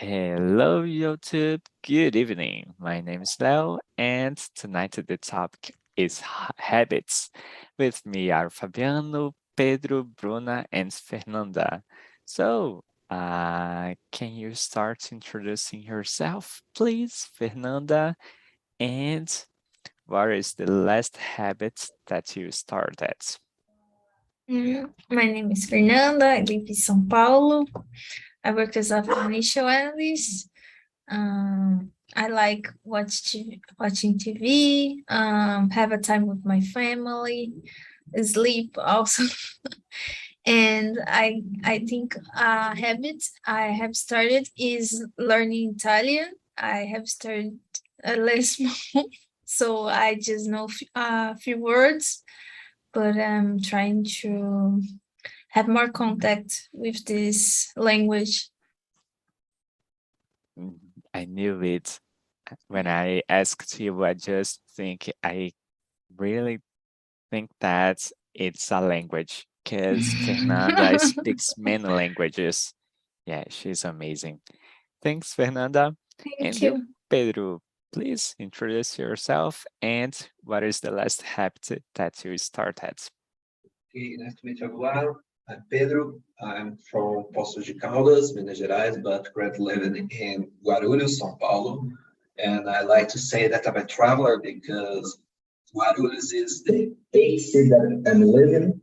Hello, YouTube. Good evening. My name is Leo, and tonight the topic is habits. With me are Fabiano, Pedro, Bruna, and Fernanda. So, can you start introducing yourself, please, Fernanda? And what is the last habit that you started? My name is Fernanda. I live in São Paulo. I work as a financial analyst. I like watching TV, have a time with my family, sleep also. And I think a habit I have started is learning Italian. I have started last month, so I just know a few words, but I'm trying to have more contact with this language. I knew it. When I asked you, I really think that it's a language because Fernanda speaks many languages. Yeah, she's amazing. Thanks, Fernanda. Thank And you, you. Pedro, please introduce yourself and what is the last habit that you started? Okay, nice to meet you everyone. I'm Pedro. I'm from Poços de Caldas, Minas Gerais, but currently living in Guarulhos, São Paulo. And I like to say that I'm a traveler because Guarulhos is the eighth city that I'm living.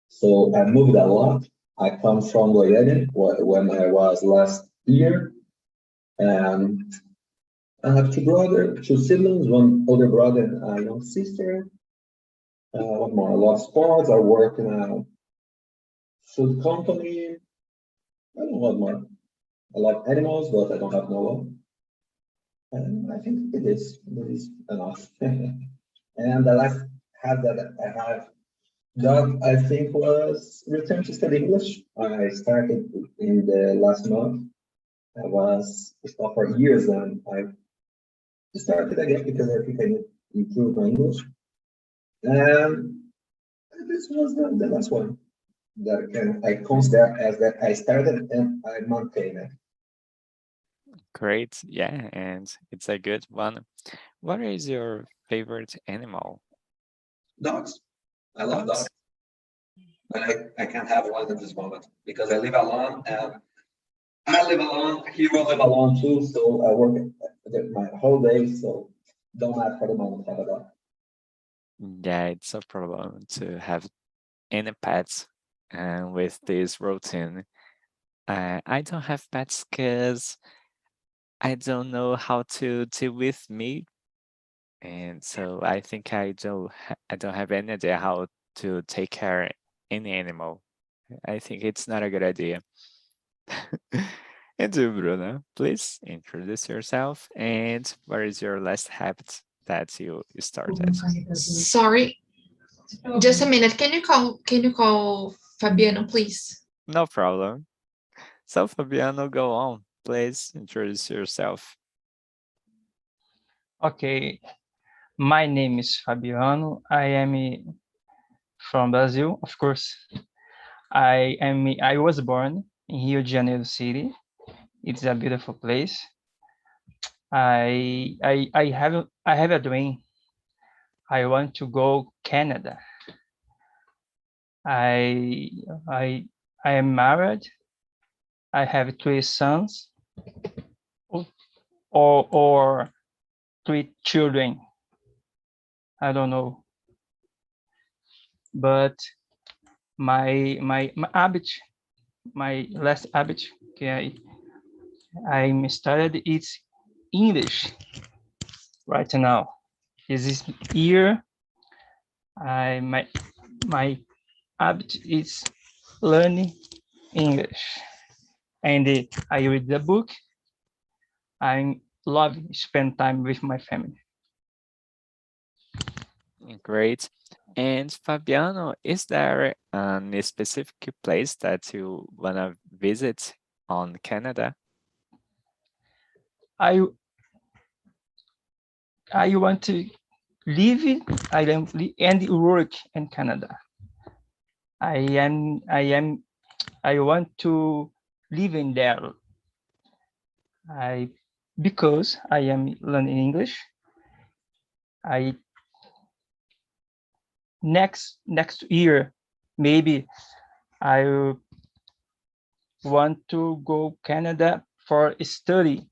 So I moved a lot. I come from Goiânia when I was last year. And I have two siblings, one older brother and a young sister. What more? I love sports. I work in a food company. I don't know what more. I love animals, but I don't have no one. And I think it is enough. And the last habit that I have done, I think, was return to study English. I started in the last month. I was stopped for years, and I started again because I think I need to improve my English. And this was the last one that I consider as that I started and I maintain it. Great. Yeah, and it's a good one. What is your favorite animal? Dogs. I love dogs. But I can't have one at this moment because I live alone and I live alone. He will live alone too. So I work my whole day. So don't have for the moment have a dog. Yeah, it's a problem to have any pets and with this routine. I don't have pets because I don't know how to deal with me, and so I think I don't have any idea how to take care any animal. I think it's not a good idea. And you, Bruno, please introduce yourself and what is your last habit that you started? Sorry, just a minute. Can you call Fabiano, please? No problem. So Fabiano, go on. Please introduce yourself. Okay, my name is Fabiano. I am from Brazil, of course. I was born in Rio de Janeiro city. It's a beautiful place. I have a dream. I want to go Canada. I I I am married. I have 3 sons or 3 children. I don't know. But my habit, my last habit, okay, I'm started it's English right now. This year, my habit is learning English, and I read the book. I love spend time with my family. Great. And Fabiano, is there a specific place that you want to visit on Canada? I want to live and work in Canada. I want to live in there. Because I am learning English, I next year maybe I want to go Canada for study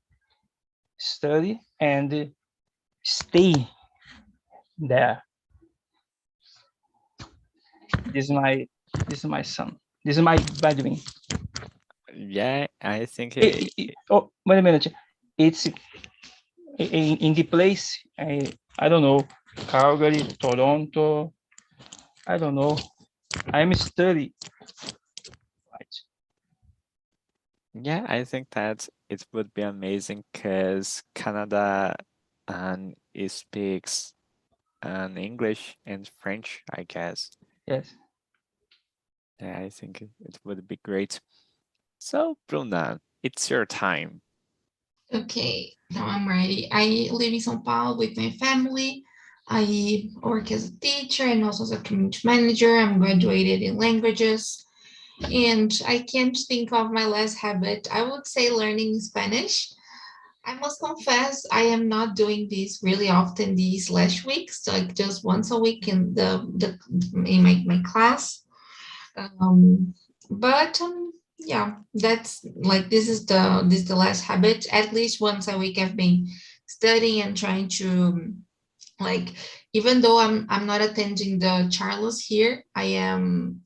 and stay there. This is my son. This is my Bedouin. Yeah, I think Oh, wait a minute. It's in the place. I don't know. Calgary, Toronto. I don't know. I'm study. Right. yeah, I think that it would be amazing because Canada and it speaks English and French, I guess. Yes. Yeah, I think it would be great. So, Bruna, it's your time. Okay, now I'm ready. I live in São Paulo with my family. I work as a teacher and also as a community manager. I'm graduated in languages. And I can't think of my last habit. I would say learning Spanish. I must confess, I am not doing this really often these last weeks, like just once a week in in my class. But yeah, that's like this is the last habit. At least once a week, I've been studying and trying to like, even though I'm not attending the Charles here, I am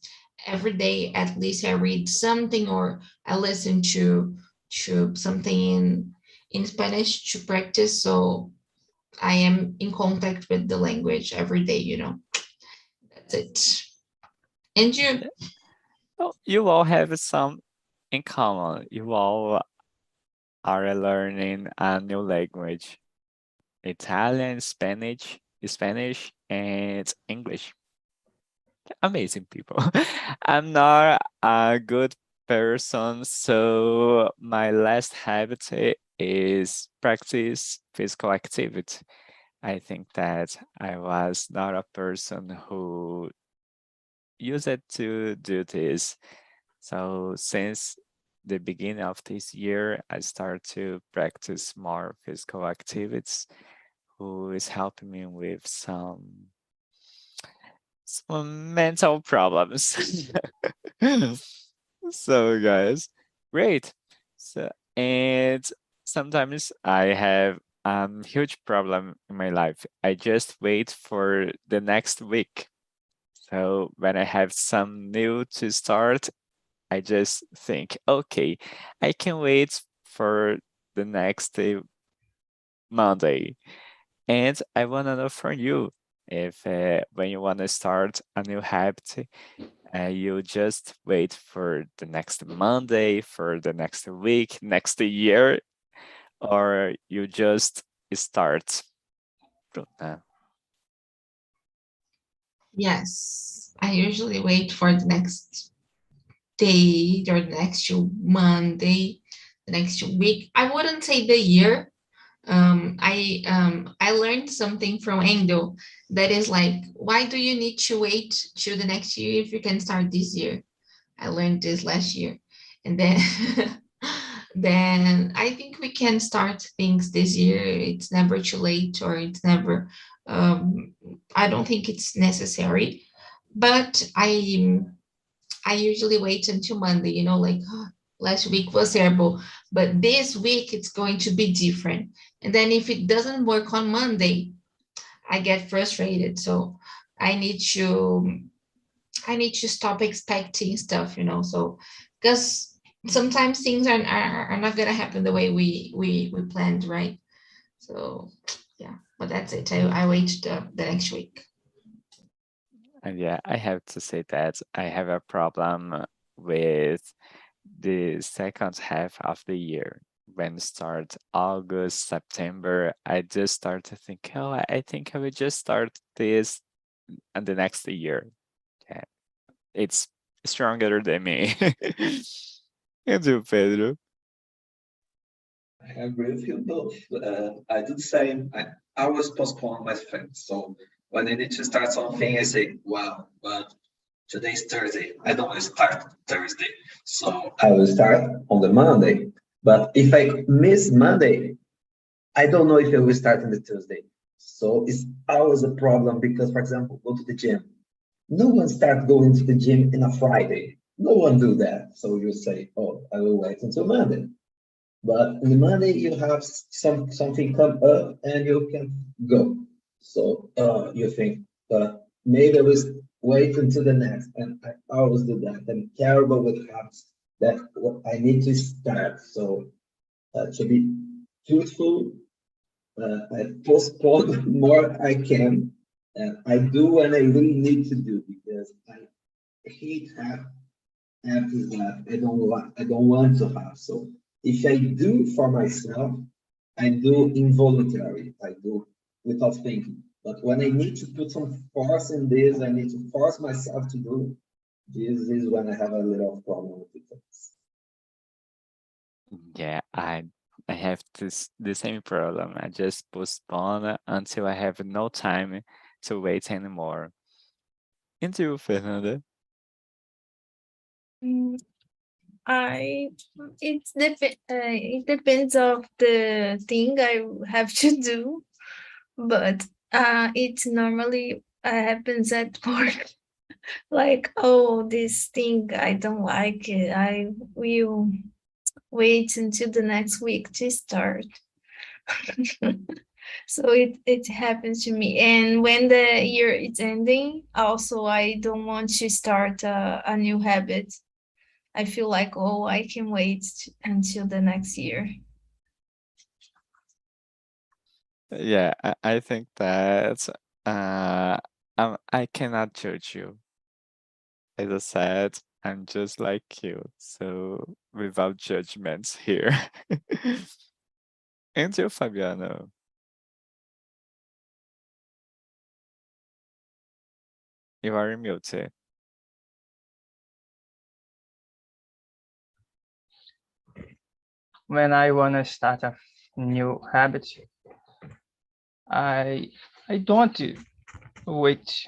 every day at least I read something or I listen to something in Spanish to practice. So I am in contact with the language every day, you know. That's it. And you? Oh, you all have some in common. You all are learning a new language. Italian, Spanish, and English. Amazing people. I'm not a good person, so my last habit is practice physical activity. I think that I was not a person who used it to do this. So since the beginning of this year, I started to practice more physical activities, who is helping me with some mental problems. So guys, great. So and sometimes I have huge problem in my life. I just wait for the next week. So when I have some new to start, I just think, okay, I can wait for the next Monday. And I want to know from you if when you want to start a new habit, you just wait for the next Monday, for the next week, next year, or you just start. Bruna? Yes, I usually wait for the next day or the next Monday, the next week. I wouldn't say the year. I learned something from Endo that is like, why do you need to wait to the next year if you can start this year? I learned this last year, and then then I think we can start things this year. It's never too late, or it's never. I don't think it's necessary, but I usually wait until Monday, you know, like last week was terrible, but this week it's going to be different. And then if it doesn't work on Monday, I get frustrated. So I need to I need to stop expecting stuff, you know. So because sometimes things are not gonna happen the way we planned, right? So yeah, but that's it. I wait the next week. And yeah, I have to say that I have a problem with the second half of the year. When start August, September, I just start to think, oh, I think I will just start this and the next year. Yeah, it's stronger than me. And you, Pedro? I agree with you both. I do the same. I always postpone my things. So when I need to start something, I say, wow, but today's Thursday. I don't want to start Thursday. So I will start on the Monday. But if I miss Monday, I don't know if it will start on the Tuesday. So it's always a problem because, for example, go to the gym. No one starts going to the gym in a Friday. No one do that. So you say, oh, I will wait until Monday. But on Monday you have something come up and you can go. So you think, maybe I will wait until the next. And I always do that. I'm terrible with habits that I need to start. So to be truthful, I postpone more I can. I do when I really need to do because I hate habits that I don't want to have. So if I do for myself, I do involuntary. I do without thinking. But when I need to put some force in this, I need to force myself to do. This is when I have a little problem with it. Yeah, I have the same problem. I just postpone until I have no time to wait anymore. And you, Fernanda? Mm, it depends of the thing I have to do, but it normally happens at work. Like, oh, this thing I don't like it. I will wait until the next week to start. So it happens to me. And when the year is ending, also I don't want to start a new habit. I feel like, oh, I can wait until the next year. Yeah, I think that I cannot judge you. As I said, I'm just like you, so without judgments here. And you, Fabiano? You are muted. When I want to start a new habit, I don't wait.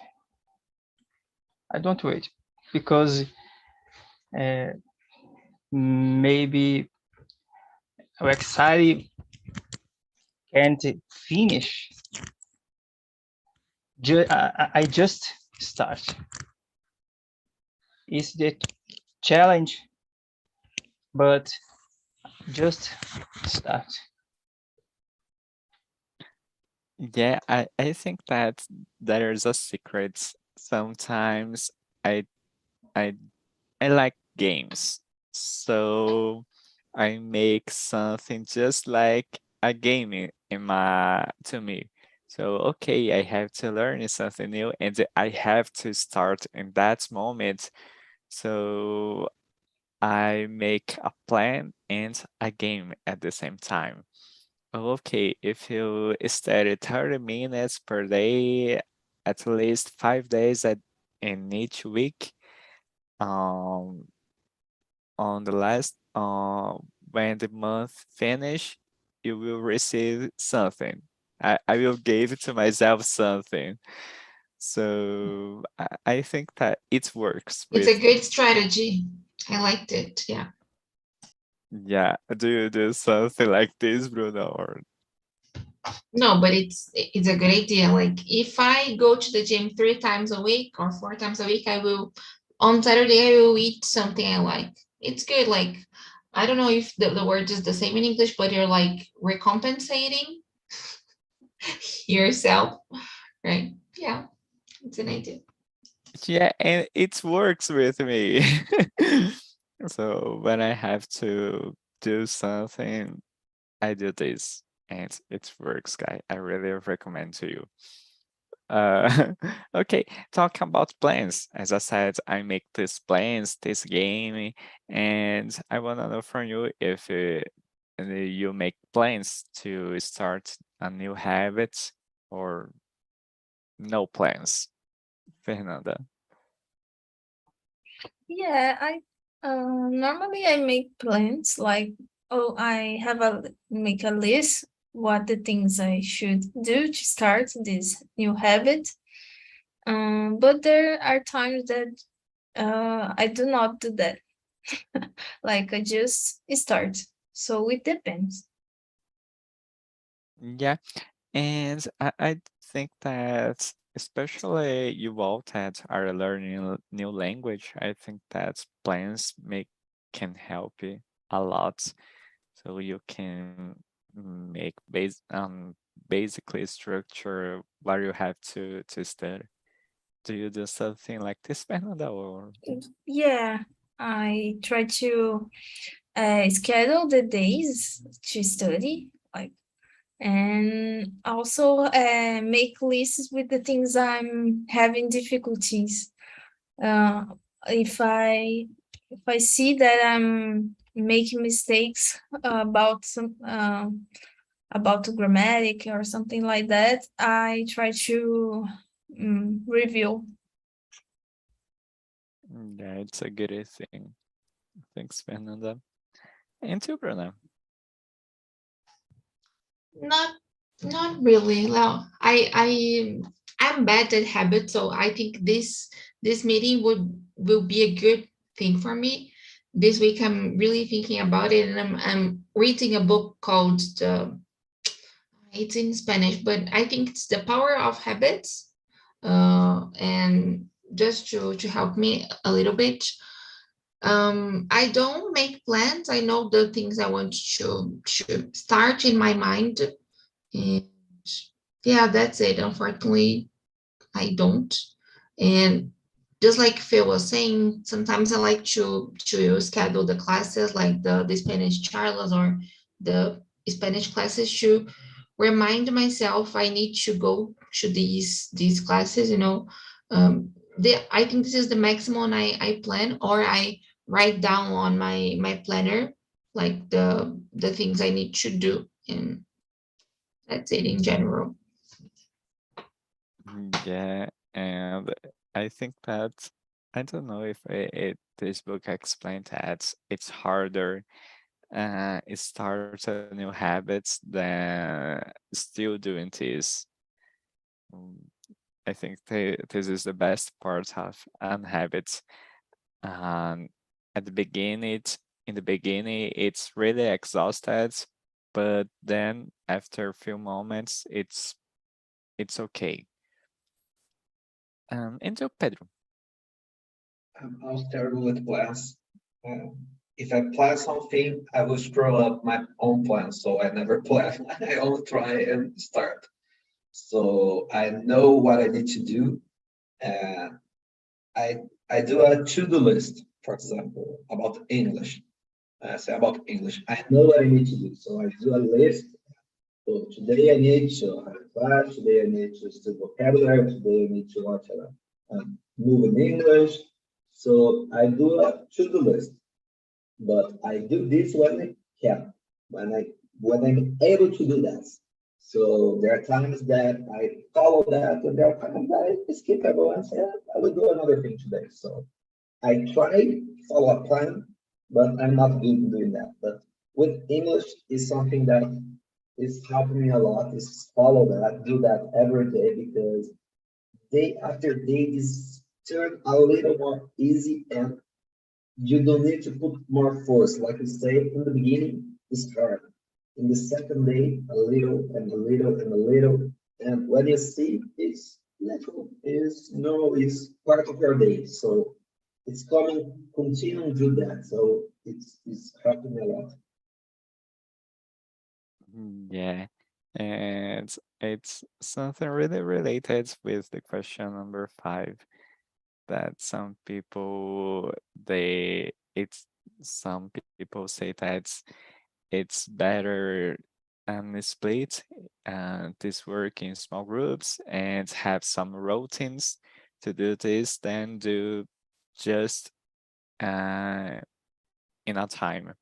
I don't wait because maybe I'm excited can't finish. I just start. It's the challenge, but just start. Yeah, I think that there's a secret. Sometimes I I I like games, so I make something just like a game in my to me. So okay, I have to learn something new, and I have to start in that moment. So I make a plan and a game at the same time. Okay, if you study 30 minutes per day, at least 5 days in each week, um, on the last, when the month finish, you will receive something. I will give to myself something. So I think that it works It's a with, good strategy. I liked it. Yeah. yeah. Do you do something like this, Bruno? Or No, but it's a good idea. Like if I go to the gym 3 times a week or 4 times a week, I will on Saturday I will eat something I like. It's good. Like I don't know if the word is the same in English, but you're like recompensating yourself, right? Yeah, it's an idea. yeah, and it works with me. So when I have to do something, I do this, and it works, guy. I really recommend to you. Okay, talk about plans. As I said, I make these plans, this game, and I want to know from you if you make plans to start a new habit or no plans, Fernanda. Yeah, I normally I make plans like, oh, I have make a list what the things I should do to start this new habit. But there are times that I do not do that. Like I just start. So it depends. Yeah, and I think that especially you all that are learning a new language, I think that plans can help you a lot. So you can make basically structure what you have to study. Do you do something like this, Fernanda, or? Yeah, I try to schedule the days to study, like, and also make lists with the things I'm having difficulties. Uh, if I see that I'm making mistakes about the grammatic or something like that, I try to review. Yeah, it's a good thing. Thanks, Fernanda. And to Bruna. Not really. No, I'm bad at habits, so I think this meeting will be a good thing for me. This week I'm really thinking about it, and I'm reading a book called it's in Spanish, but I think it's The Power of Habits, and just to help me a little bit. I don't make plans. I know the things I want to start in my mind, and yeah, that's it. Unfortunately, I don't. And just like Phil was saying, sometimes I like to schedule the classes like the Spanish charlas or the Spanish classes to remind myself I need to go to these classes, you know. I think this is the maximum I plan, or I write down on my planner like the things I need to do, and that's it in general. Yeah, and I think that I don't know if this book explained that it's harder it starts a new habits than still doing this. Mm, I think this is the best part of habits. And at the beginning, in the beginning, it's really exhausted, but then after a few moments, it's okay. Então, Pedro. I was terrible with plans. If I plan something, I will screw up my own plan. So I never plan. I only try and start. So I know what I need to do. And I do a to-do list, for example, about English. Say about English. I know what I need to do. So I do a list. So today I need to have a class. Today I need to study vocabulary. Today I need to watch a movie in English. So I do a to-do list, but I do this when I can, when I'm able to do that. So there are times that I follow that, and there are times that I skip everyone and say, I will do another thing today. So I try to follow a plan, but I'm not good at doing that. But with English is something that is helping me a lot, is follow that, do that every day, because day after day this turn a little more easy, and you don't need to put more force. Like you say in the beginning, it's hard. In the second day, a little and a little and a little, and when you see it's natural, is no, it's part of your day. So it's coming, continue to do that. So it's helping me a lot. Yeah, and it's something really related with the question number 5, that some people some people say that it's better split this work in small groups and have some routines to do this than do just uh, in a time.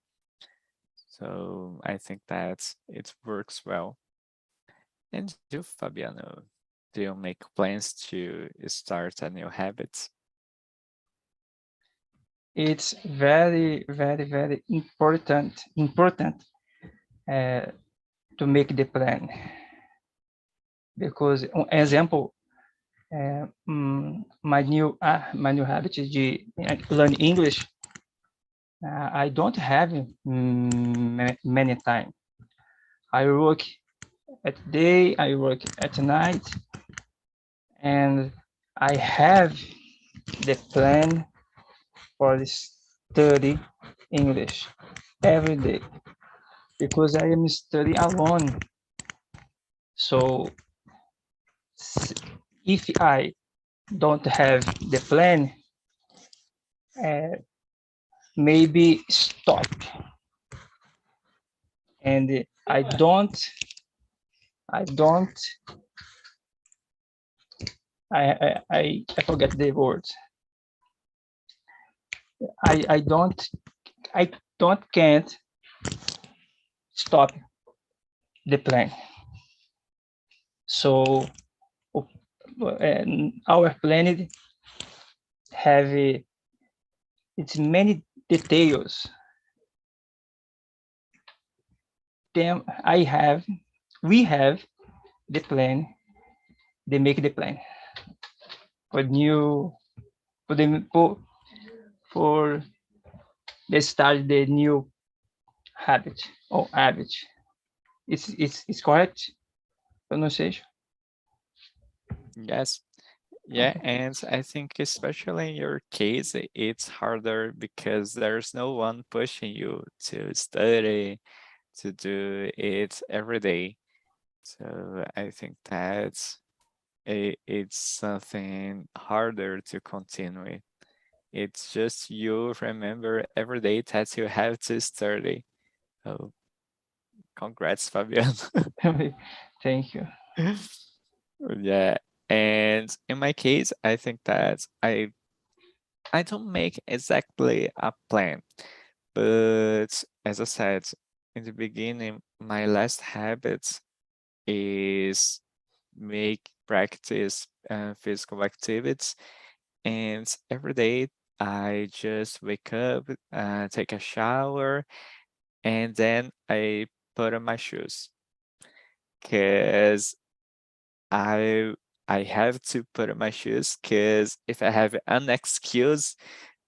So I think that it works well. And you, Fabiano, do you make plans to start a new habit? It's very, very, very important to make the plan. Because, example, my new habit de learn English. I don't have many time. I work at day, I work at night, and I have the plan for study English every day because I am studying alone. So if I don't have the plan, maybe stop. And I don't, I forget the words. I don't can't stop the plan. So our planet have it's many details. Them we have the plan. They make the plan for new for the for they start the new habit or habit. It's correct pronunciation. Yes. Yeah, and I think especially in your case, it's harder because there's no one pushing you to study, to do it every day. So I think that's it's something harder to continue with. It's just you remember every day that you have to study. Oh, congrats, Fabian. Thank you. Yeah, and in my case, I think that I don't make exactly a plan, but as I said in the beginning, my last habit is make practice physical activities, and every day I just wake up, take a shower, and then I put on my shoes because I I have to put on my shoes because if I have an excuse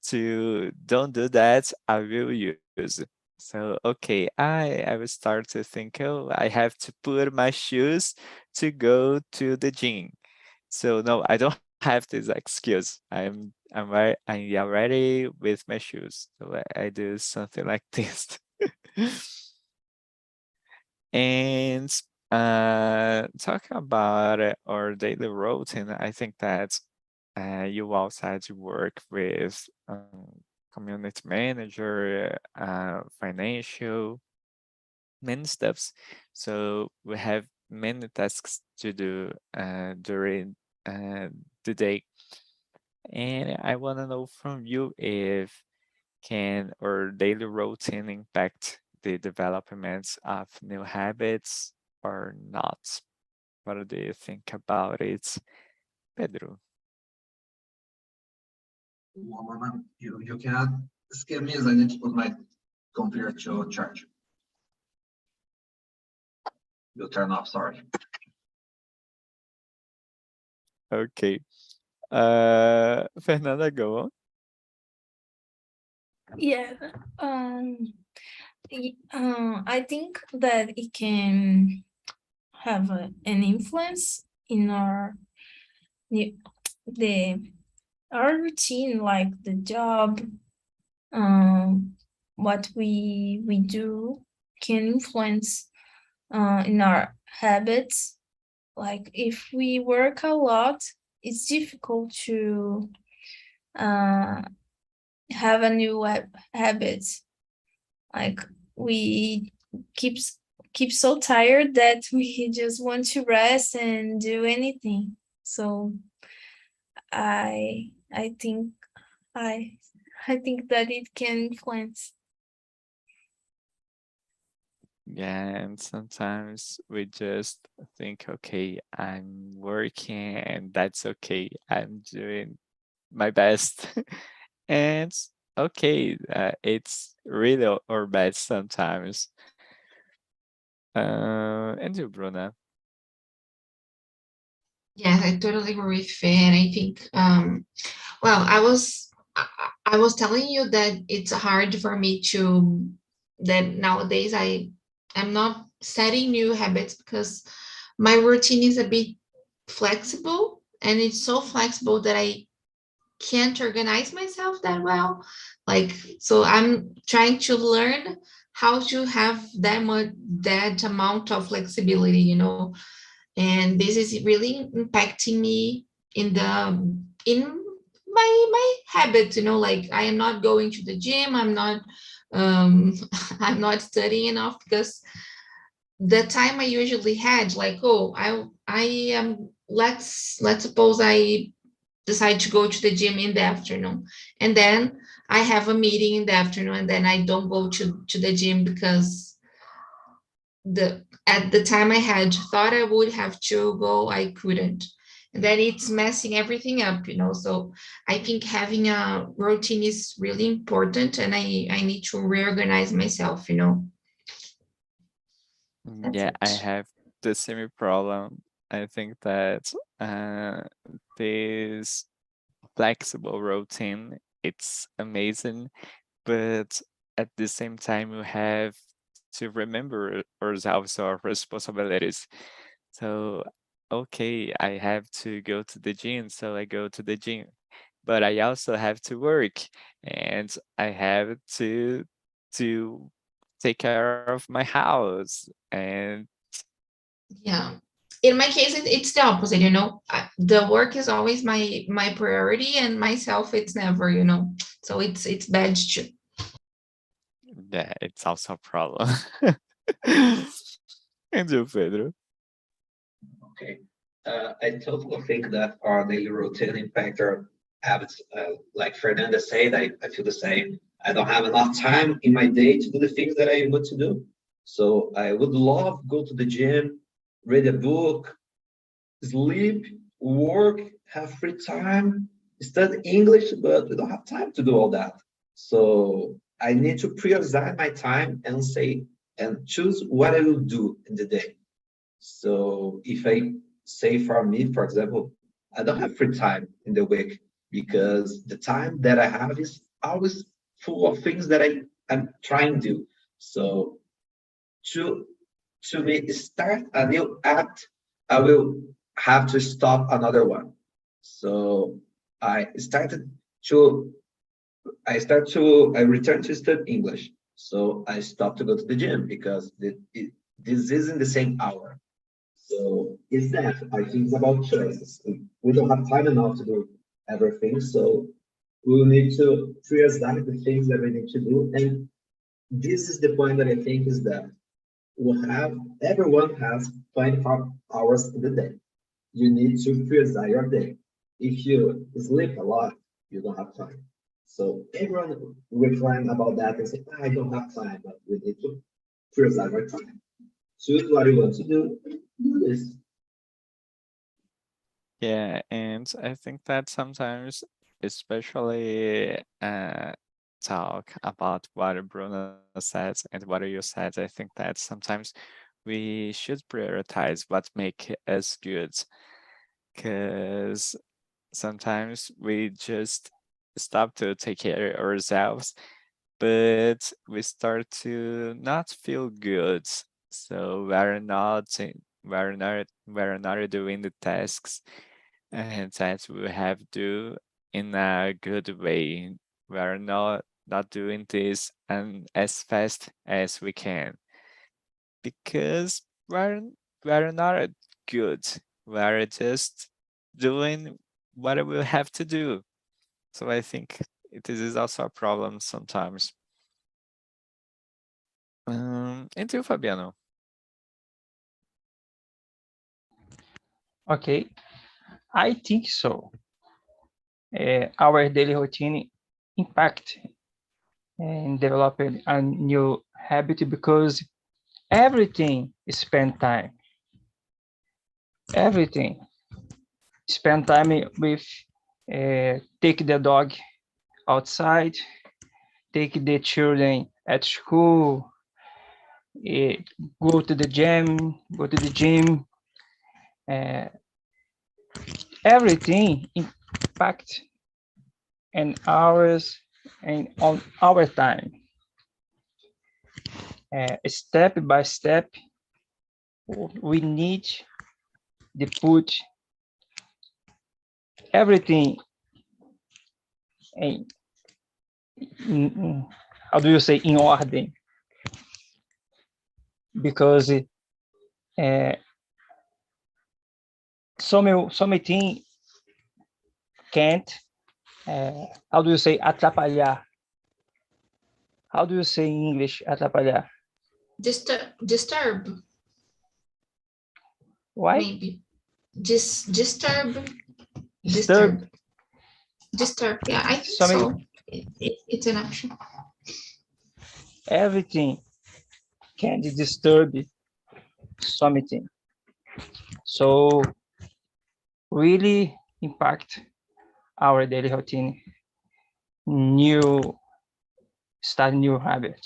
to don't do that, I will use it. So okay, I will start to think, oh, I have to put my shoes to go to the gym. So no, I don't have this excuse. I am ready with my shoes. So I do something like this. And talking about our daily routine, I think that you also had to work with community manager, financial, many steps. So we have many tasks to do during the day. And I want to know from you if can our daily routine impact the development of new habits or not? What do you think about it, Pedro? One moment, you cannot skip me as I need to put my computer to charge. You'll turn off, sorry. Okay. Fernanda, go on. Yeah. I think that it can have an influence in the our routine, like the job, what we do can influence in our habits. Like if we work a lot, it's difficult to have a new habit. Like we keep keep so tired that we just want to rest and do anything. So I think I I think that it can influence. Yeah, and sometimes we just think, okay, I'm working and that's okay. I'm doing my best. And okay, it's really our best sometimes. And you, Bruna? Yes, I totally agree with Faye, and I think, well, I was telling you that it's hard for me to, that nowadays I am not setting new habits because my routine is a bit flexible, and it's so flexible that I can't organize myself that well. Like, so I'm trying to learn how to have that amount of flexibility, and this is really impacting me in my habits, like I am not going to the gym, I'm not um I'm not studying enough because the time I usually had, like, oh, I am, let's suppose I decide to go to the gym in the afternoon, and then I have a meeting in the afternoon, and then I don't go to the gym because at the time I had thought I would have to go, I couldn't. And then it's messing everything up, So I think having a routine is really important, and I need to reorganize myself. That's Yeah, I it. have the same problem. I think that uh, this flexible routine, it's amazing, but at the same time, you have to remember ourselves our responsibilities. So, okay, I have to go to the gym, so I go to the gym, but I also have to work, and I have to take care of my house, and Yeah. In my case, it's the opposite. The work is always my priority, and myself, it's never. So it's bad too. yeah, it's also a problem. And you, Pedro? Okay. I totally think that our daily routine impact our habits. Like Fernanda said, I feel the same. I don't have enough time in my day to do the things that I want to do. So I would love go to the gym, read a book, sleep, work, have free time, study English, but we don't have time to do all that. So I need to prioritize my time and say and choose what I will do in the day. So if I say for me, for example, I don't have free time in the week because the time that I have is always full of things that I'm trying to do. So to to me start a new act, I will have to stop another one. So I started to I returned to study English. So I stopped to go to the gym because this isn't the same hour. So it's that I think it's about choices. We don't have time enough to do everything, so we will need to prioritize the things that we need to do. And this is the point that I think is that everyone has 24 hours in the day. You need to prioritize your day. If you sleep a lot, you don't have time. So everyone reclaim about that and say, I don't have time, but we need to prioritize our time. Choose what you want to do this. Yeah, and I think that sometimes, especially talk about what Bruno said and what you said, I think that sometimes we should prioritize what make us good, because sometimes we just stop to take care of ourselves, but we start to not feel good. So we're not doing the tasks and that we have to do in a good way. We're not doing this and as fast as we can because we're not good. We're just doing what we have to do. So I think this is also a problem sometimes. And you, Fabiano? Okay, I think so. Our daily routine impact and developing a new habit because everything spend time. Everything spend time with take the dog outside, take the children at school, uh, go to the gym. Uh, Everything impact and hours. and on our time. Step by step, we need to put everything in, how do you say, in ordem, because so many things can't, how do you say, atrapalhar? How do you say in English, atrapalhar? Disturb, Why? maybe. Disturb. Disturb. Disturb. Yeah, I think So so. It's an option. Everything can disturb something. So really impact our daily routine. Start new habit.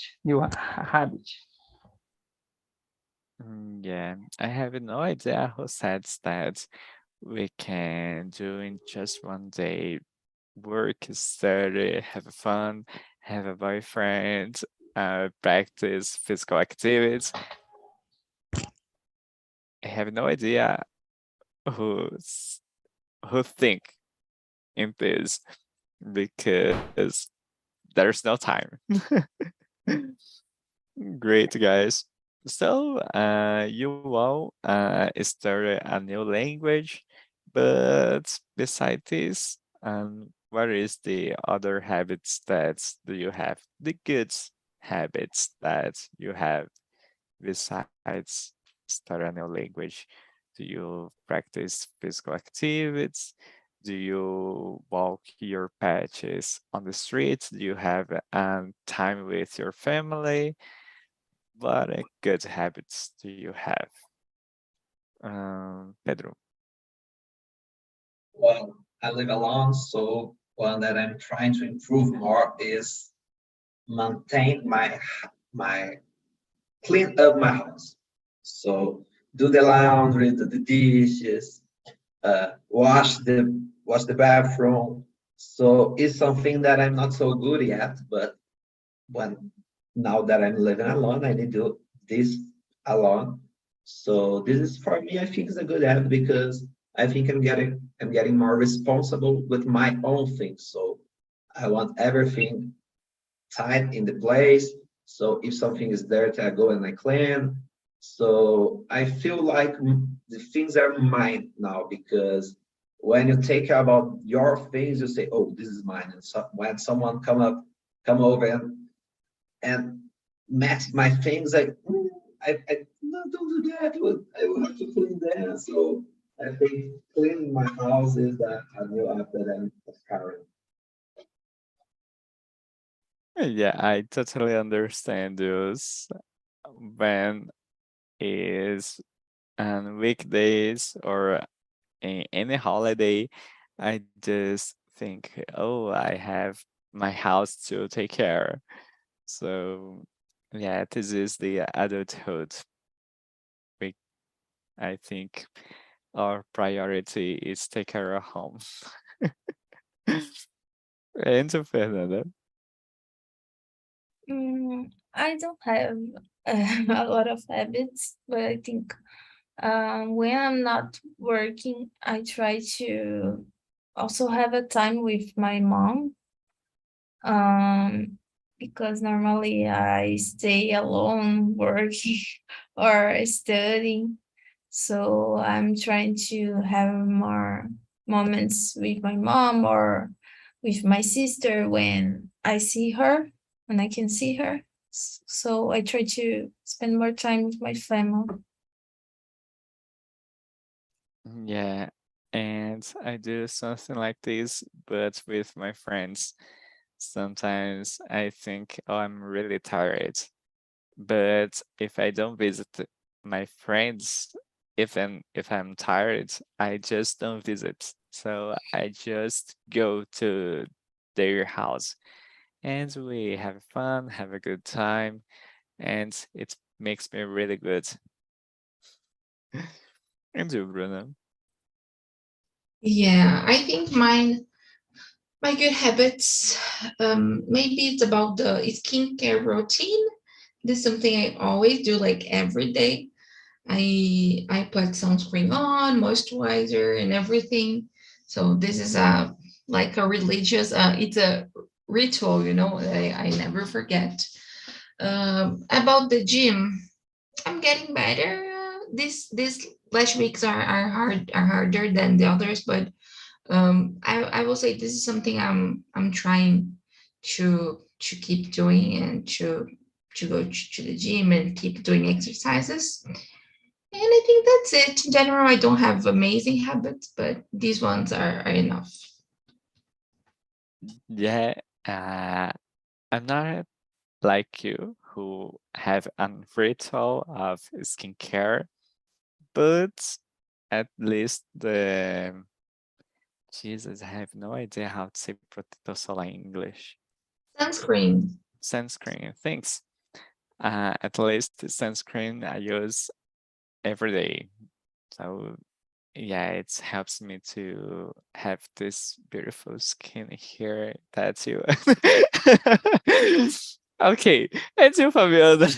Yeah, I have no idea who said that we can do in just one day. Work, study, have fun, have a boyfriend, practice physical activities. I have no idea who think in this because there's no time. Great, guys. So, you all started a new language, but beside this, what is the other habits that do you have? The good habits that you have besides start a new language? Do you practice physical activities? Do you walk your patches on the streets? Do you have time with your family? What good habits do you have? Pedro. Well, I live alone, so one that I'm trying to improve more is maintain my clean up my house. So do the laundry, do the dishes, wash the bathroom. So it's something that I'm not so good at, but when now that I'm living alone, I need to do this alone. So this is for me, I think is a good habit because I think I'm getting more responsible with my own things. So I want everything tight in the place. So if something is dirty, I go and I clean. So I feel like the things are mine now because when you take care about your things, you say, "Oh, this is mine." And so when someone come over and mess my things, like I no, don't do that. I will have to clean that. So I think cleaning my house is a new app that I'm carrying. Yeah, I totally understand this. When is on weekdays or in any holiday, I just think, oh, I have my house to take care. So yeah, this is the adulthood. We, I think our priority is take care of home. And so, Fernanda. I don't have a lot of habits, but I think when I'm not working, I try to also have a time with my mom. Because normally I stay alone working or studying. So I'm trying to have more moments with my mom or with my sister when I see her, when I can see her. So I try to spend more time with my family. Yeah, and I do something like this, but with my friends. Sometimes I think, oh, I'm really tired. But if I don't visit my friends, if I'm tired, I just don't visit. So I just go to their house and we have fun, have a good time, and it makes me really good. And you, Bruno? Yeah, I think mine My good habits, maybe it's about the skincare routine. This is something I always do, like every day. I put sunscreen on, moisturizer, and everything. So this is a like a religious. It's a ritual, you know. I never forget. About the gym, I'm getting better. This last weeks are harder than the others, but I will say this is something I'm trying to keep doing and to go to the gym and keep doing exercises. And I think that's it. In general, I don't have amazing habits, but these ones are enough. Yeah, I'm not like you who have a ritual of skincare, but at least the Jesus, I have no idea how to say protector solar in English. Sunscreen. Sunscreen, thanks. At least the sunscreen I use every day. So yeah, it helps me to have this beautiful skin here that you. Okay, and you, Fabiana.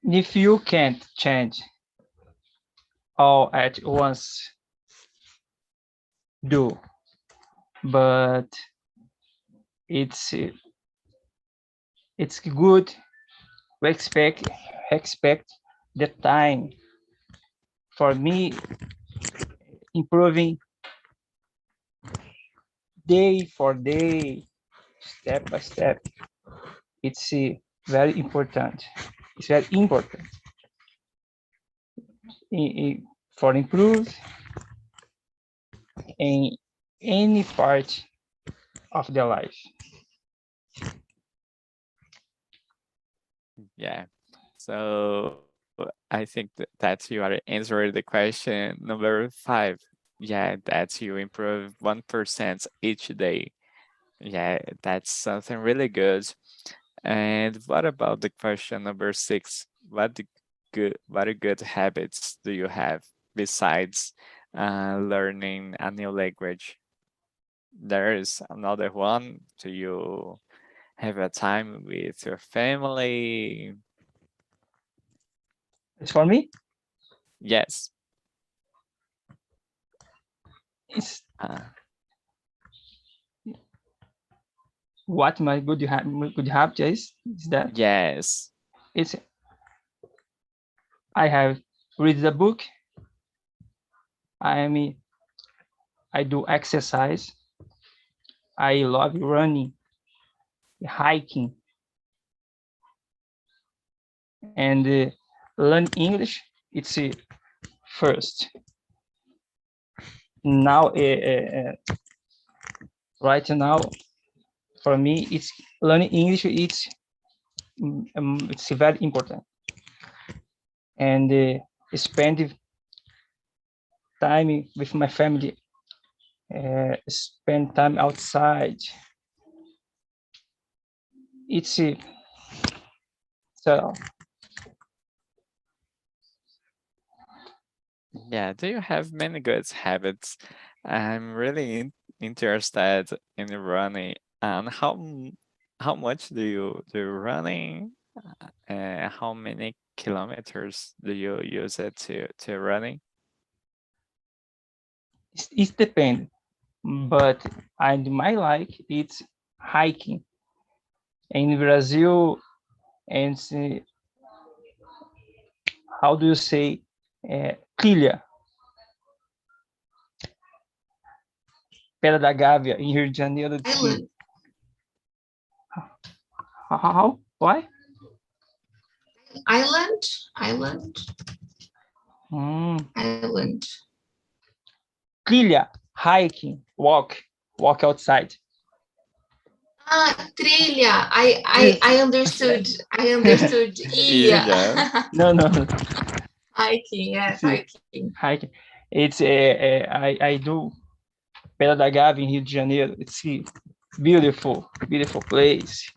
If you can't change all at once, do. But it's it's good to expect the time. For me, improving day for day, step by step, it's very important. It's very important for improve in any part of their life. Yeah. So I think that you are answering the question number 5. Yeah, that you improve 1% each day. Yeah, that's something really good. And what about the question number 6? What good habits do you have besides learning a new language? There is another one. Do you have a time with your family? It's for me. Yes. It's Uh, what my good habit is that yes. it's I have read the book. I do exercise. I love running, hiking, and learn English. It's first. Now, right now, for me, it's learning English. It's very important, and spend time with my family. Spend time outside. It's so Yeah. Do you have many good habits? I'm really interested in running. And how much do you running? How many kilometers do you use it to running? it depends, but I my like it's hiking in Brazil. And how do you say trilha? Pedra da Gávea in Rio de Janeiro. Island. How? Why? Island. Island. Mm. Island. Trilha, hiking, walk outside. Trilha. I understood. I understood. Yeah. No. Hiking. Yes, See, hiking. hiking. It's I do Pedra da Gávea in Rio de Janeiro. It's beautiful place,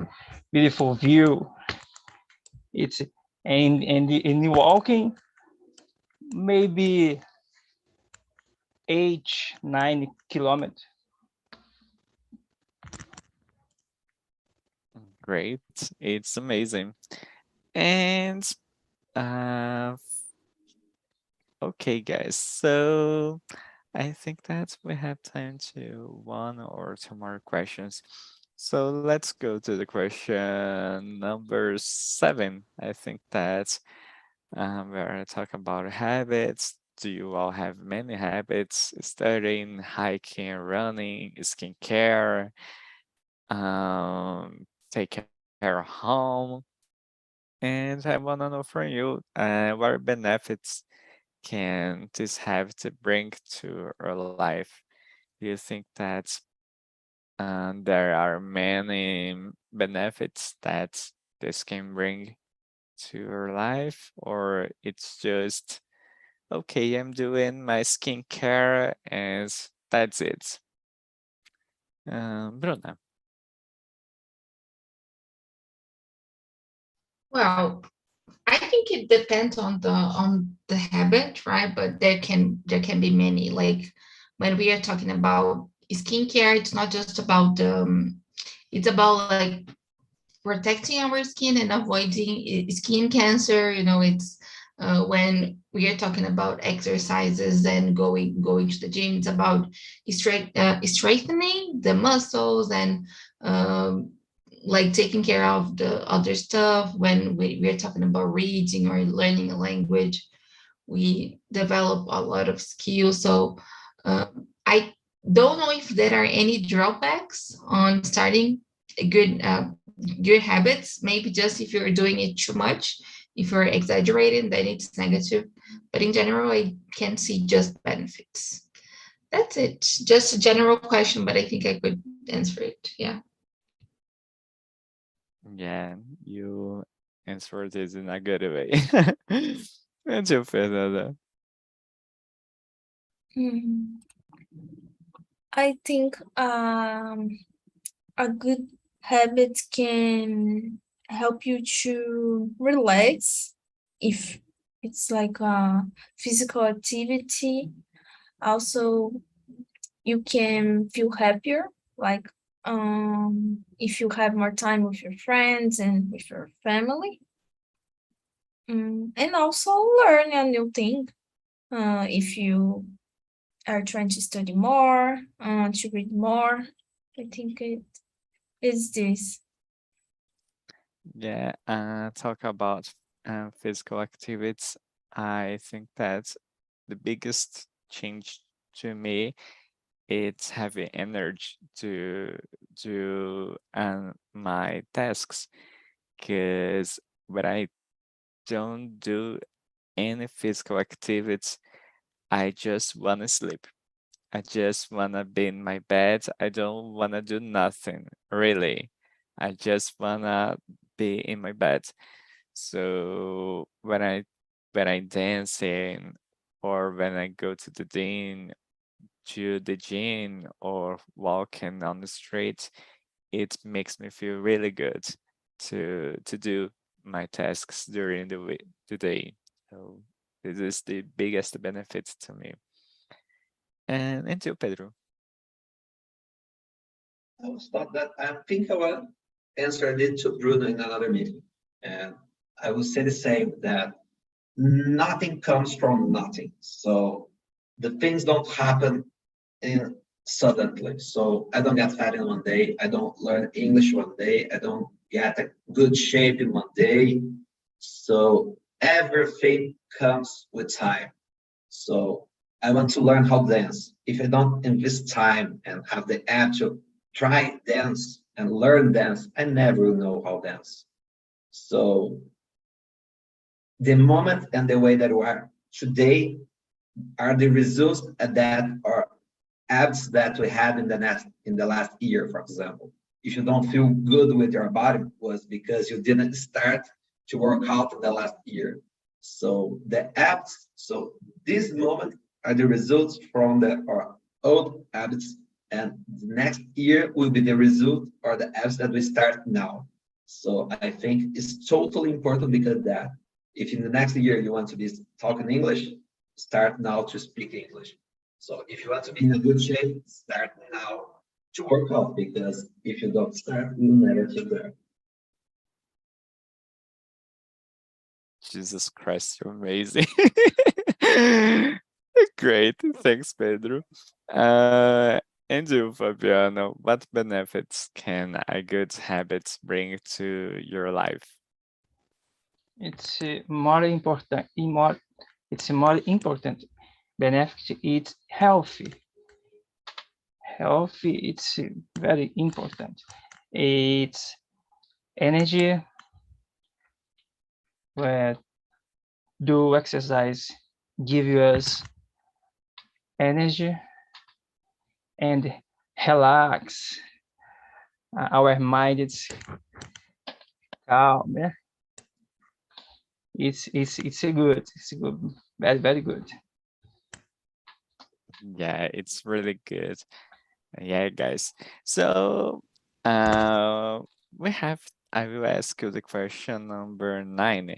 beautiful view. It's and in walking maybe 8-9 kilometers. Great. It's amazing. And okay, guys. So I think that we have time to one or two more questions. So let's go to the question number 7. I think that we're talking about habits. Do you all have many habits? Studying, hiking, running, skincare, take care of home. And I want to know from you, what benefits can this have to bring to our life? Do you think that there are many benefits that this can bring to your life, or it's just okay, I'm doing my skincare and that's it? Bruna. Well, I think it depends on the habit, right? But there can be many. Like when we are talking about skincare, it's not just about it's about like protecting our skin and avoiding skin cancer. It's when we are talking about exercises and going to the gym, it's about strengthening the muscles and um, like taking care of the other stuff. When we're talking about reading or learning a language, we develop a lot of skills. So I don't know if there are any drawbacks on starting a good habits. Maybe just if you're doing it too much, if you're exaggerating, then it's negative. But in general, I can see just benefits. That's it. Just a general question, but I think I could answer it. Yeah. Yeah, you answered this in a good way. And you, Fernanda. Mm, I think a good habit can help you to relax if it's like a physical activity. Also, you can feel happier, like if you have more time with your friends and with your family. And also learn a new thing. If you are trying to study more, to read more, I think it is this. Yeah, talk about physical activities. I think that the biggest change to me, it's having energy to do my tasks. Because when I don't do any physical activities, I just want to sleep. I just want to be in my bed. I don't want to do nothing, really. I just want to be in my bed. So when I dancing, or when I go to the gym or walking on the street, it makes me feel really good to do my tasks during the day. So this is the biggest benefit to me. And you, Pedro. I will stop that. I think I will answer it to Bruno in another meeting. And I will say the same, that nothing comes from nothing. So the things don't happen in suddenly. So I don't get fat in one day. I don't learn English one day. I don't get a good shape in one day. So everything comes with time. So I want to learn how to dance. If I don't invest time and have the app to try dance and learn dance, I never will know how to dance. So the moment and the way that we are today are the results that are apps that we had in the last year, for example. If you don't feel good with your body, was because you didn't start to work out in the last year. So the apps, so this moment are the results from our old habits, and the next year will be the result or the apps that we start now. So I think it's totally important, because that if in the next year you want to be talking English, start now to speak English. So if you want to be in a good shape, start now to work out, because if you don't start, you'll never get there. Jesus Christ, you're amazing. Great. Thanks, Pedro. And you, Fabiano, what benefits can a good habit bring to your life? It's more important. It's more important. Benefit is healthy. Healthy. It's very important. It's energy. Where do exercise give us energy and relax our mind. It's calm. Yeah? It's a good. It's a good. Very very good. Yeah, it's really good. Yeah, guys. So, we have. I will ask you the question number 9,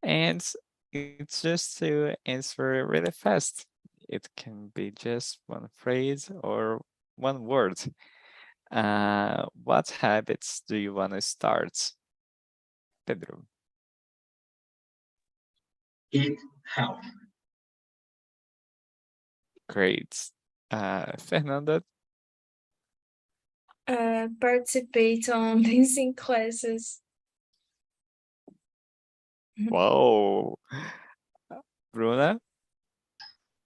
and it's just to answer really fast. It can be just one phrase or one word. What habits do you want to start, Pedro? Eat health. Great. Fernanda? Participate on dancing classes. Whoa. Bruna?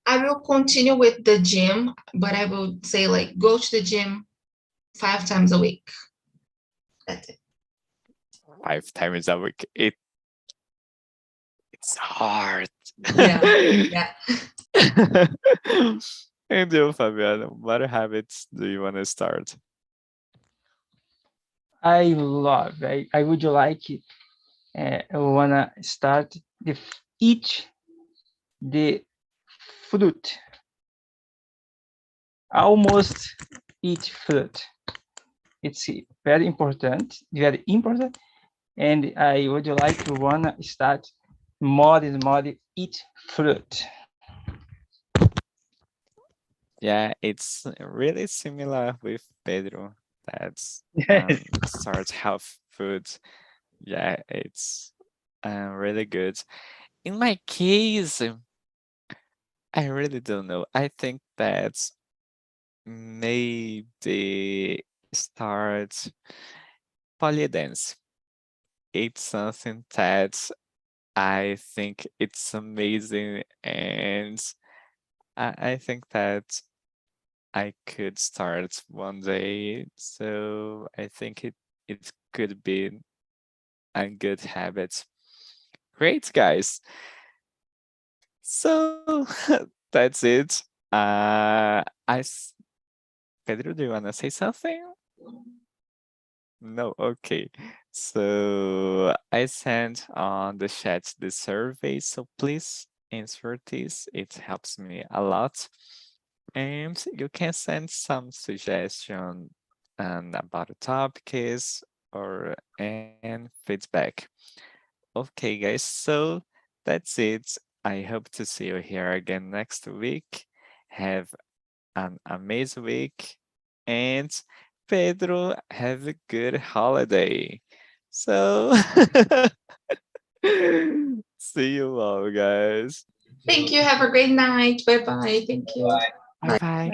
I will continue with the gym, but I will say like go to the gym 5 times a week. That's it. 5 times a week. It's hard. Yeah. And you, Fabiano, what habits do you want to start? I would like wanna start eat the fruit. Almost eat fruit. It's very important, and I would like to wanna start more and more eat fruit. Yeah, it's really similar with Pedro. That's Yes. start health food. Yeah, it's really good. In my case, I really don't know. I think that maybe start polydance. It's something that I think it's amazing, and I think that I could start one day. So I think it could be a good habit. Great, guys. So that's it. Pedro, do you wanna say something? No, okay. So I sent on the chat the survey, so please answer this. It helps me a lot. And you can send some suggestion about the topics or and feedback. Okay, guys, so that's it. I hope to see you here again next week. Have an amazing week. And Pedro, have a good holiday. So, see you all, guys. Thank you. Have a great night. Bye bye. Thank you. Bye. Bye bye.